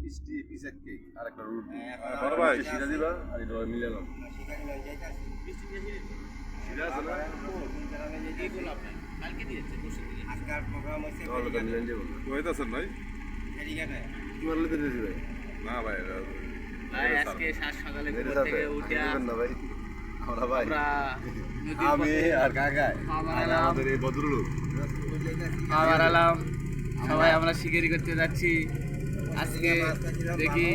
মিষ্টি পিসা কেক আর একটা রুটি বড় ভাই সিরা দিবা আর এটা মিলালাম সিরা আছে না কালকে দিয়েছে আজকাল প্রোগ্রাম হচ্ছে তাহলে তো মিলান যাবো কইতাছেন ভাই ফেরিঘাটে তোমার লিতে দিয়েছি ভাই না ভাই ভাই আজকে সাত সকালে ঘুম মেরে থেকে সাথে উঠে না ভাই আমরা ভাই আমরা আমি আর কাকা আর আমাদের এই ভদ্রলোক আবার এলাম সবাই আমরা শিকারি করতে যাচ্ছি আজকে দেখি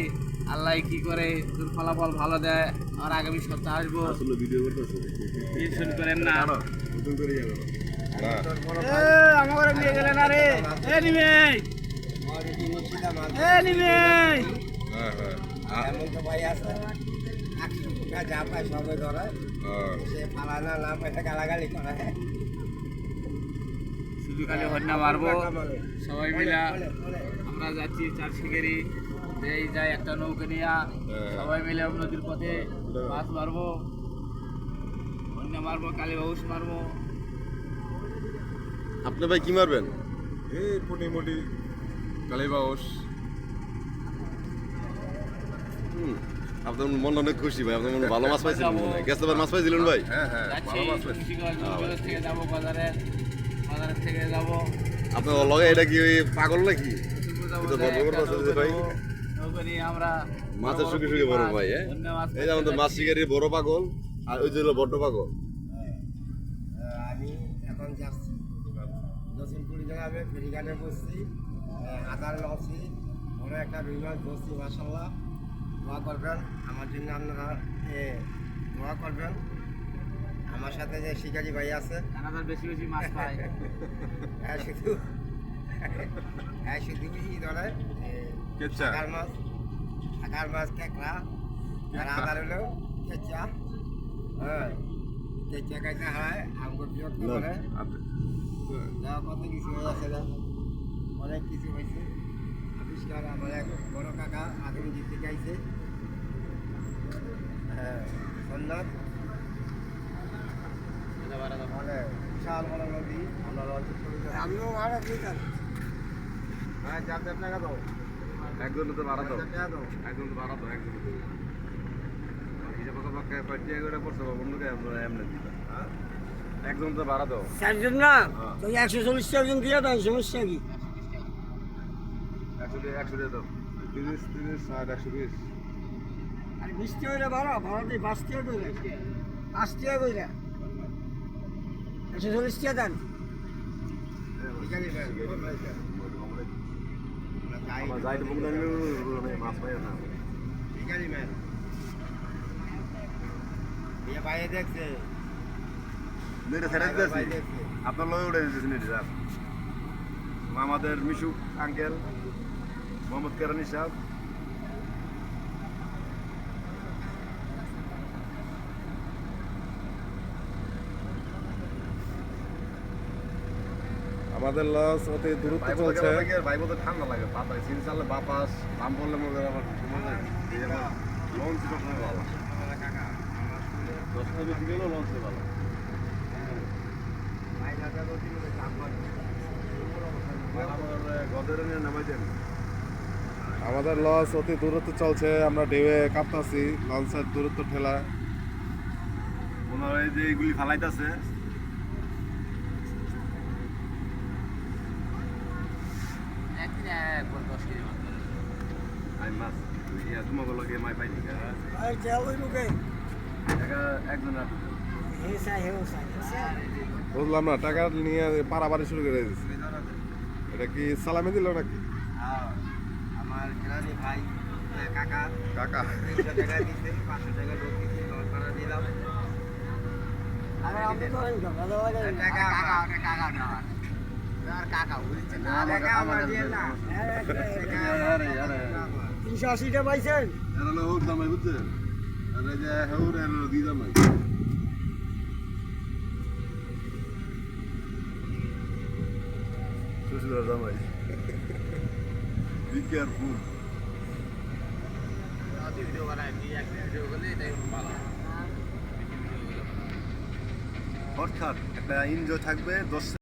আল্লাহ কি করে তোর ফলাফল ভালো দেয় আর আগামী সপ্তাহে আসবো আসলে ভিডিও করতেছে টেনশন করেন না নতুন করে যাবো না আমার নিয়ে গেলেন আরে এ নিমে নিমে হ্যাঁ হ্যাঁ এমন তো ভাই আছে যা পায় সবাই ধরে সে পালানা না পাইতে গালাগালি করে শুধু খালি হন্যা মারবো সবাই মিলে আমরা যাচ্ছি চার শিকারি এই যাই একটা নৌকা নিয়ে সবাই মিলে নদীর পথে মাছ মারবো হন্যা মারবো কালী বাউস মারবো আপনি ভাই কি মারবেন এই মোটি কালীবাউস আপনার মন অনেক খুশি ভাই আপনার মনে ভালো মাছ পাইছিলেন মনে হয় গেছবার মাছ পাইছিলেন ভাই হ্যাঁ হ্যাঁ যাচ্ছি ভালো মাছ পাইছি। বাজার থেকে যাবো বাজারের থেকে যাবো আপনার লগে এটা কি ওই পাগল নাকি তো বড় বড় মাছ আছে ভাই নৌকা নিয়ে আমরা মাছের সুখে সুখে বড় ভাই এই যে আমাদের মাছ শিকারি বড় পাগল আর ওই যে হলো বড় পাগল আমি এখন যাচ্ছি দক্ষিণপুরি গ্রামে ফেরিঘাটে বসছি আদার লসি বড় একটা রুই মাছ বসছি মাসাল্লাহ দোয়া করবেন আমার জন্য আপনারা দোয়া করবেন আমার সাথে যে শিকারি ভাই আছে কানাডার বেশি বেশি মাছ পায় শুধু শুধু ই ধরে কেচ্চা শাকার মাছ কেকড়া আর আদার হলো কেঁচা হ্যাঁ কেঁচা কাঁচা হয় আমাকে বিরক্ত করে যা কত কিছু হয়ে আছে না অনেক কিছু হয়েছে আবিষ্কার আমার এক বড় কাকা আগামী দিক থেকে আইছে হ্যাঁ সোমনাথ মানে বিশাল বড় নদী আমরা লঞ্চে চলে যাই আমিও ভাড়া দিয়ে যান হ্যাঁ 4,000 টাকা দাও একজন তো ভাড়া দাও টাকা দাও একজন তো ভাড়া দাও একজন হিসাব পক্ষে পাঠিয়ে করে পড়ছে বন্ধুকে আমরা এমনি দিবা একজন তো ভাড়া দাও চারজন না তো 140 টাকা দিয়ে দাও সমস্যা কি 100 দিয়ে দাও 30 60 120 আর 20 টাকা করে ভাড়া দিই 5 টাকা করে 5 টাকা করে 140 টাকা দেন আমার যাইতে বন্ধু মাছ পাই না ভিখারি ম্যান এ বাইরে দেখছে নেটে ছেড়ে দিতেছি আপনার লয়ে উঠে দিতেছি নেটে স্যার আমাদের মিশুক আঙ্কেল মোহাম্মদ কেরানি সাহেব আমাদের লস অতি দূরত্ব চলছে ভাই বলতে ঠান্ডা লাগে বাতাস সিঁড়ি চাললে বাতাস দাম পড়লে মনে হয় আবার সময় যায় লঞ্চ করতে ভালো 10 টাকা বেশি গেলেও লঞ্চে ভালো গদের নিয়ে নামাই দেন আমাদের লস অতি দূরত্ব চলছে আমরা ঢেউয়ে কাঁপতাছি লঞ্চের দূরত্ব ঠেলা মনে হয় যে এইগুলি ফালাইতেছে একদিন একবার 10 কেজি মাছ ধরে। আমি মাছ তোমাকে লগে মাই পাইনি আর যাও ওই লোকে একজন বুঝলাম না টাকা নিয়ে পারাপারি শুরু করে দিচ্ছে এটা কি সালামি দিল নাকি আমার কেরানি ভাই কাকা কাকা 300 টাকা দিতে 500 টাকা লোক দিতে লোন করা দিলাম আরে আপনি করেন টাকা কাকা কাকা না আর কাকা বলছে না টাকা আমার দিয়ে না 380 টাকা পাইছেন এরা হলো হোক দামাই বুঝছেন আর এই যে হেউর এর দি দামাই শ্বশুর দামাই বি কেয়ারফুল ভিডিও বানাই ভিডিও করলে এটাই ভালো অর্থাৎ একটা এনজয় থাকবে 10